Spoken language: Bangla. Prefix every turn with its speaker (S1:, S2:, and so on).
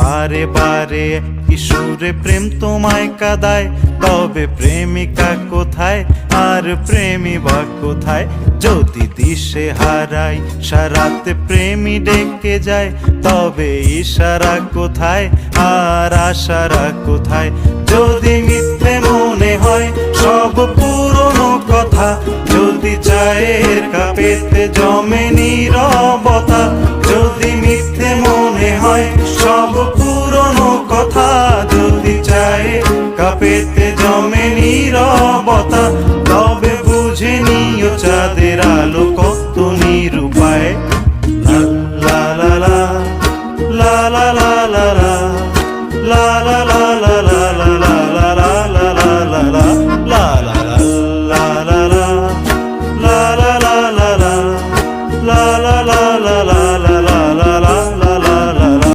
S1: বারে বারে কিশোরে প্রেম তোমায় কাঁদায়, তবে প্রেমিকা কোথায় আর প্রেমী বা কোথায়? যদি দিশে হারাই সারাতে প্রেমী ডেকে যায়, তবে ইশারা কোথায় আর আশারা কোথায়? যদি মিথ্যে মনে হয় সব পুরনো কথা, যদি চায়ের কাপেতে জমে নীরবতা, যদি মিথ্যে মনে হয় সব পুরনো কথা, যদি চায়ের কাপেতে জমে নীরবতা, তবে বুঝে নিও চাঁদের আলো কত নিরুপায়। লা লা লা লা লা লা লা লা।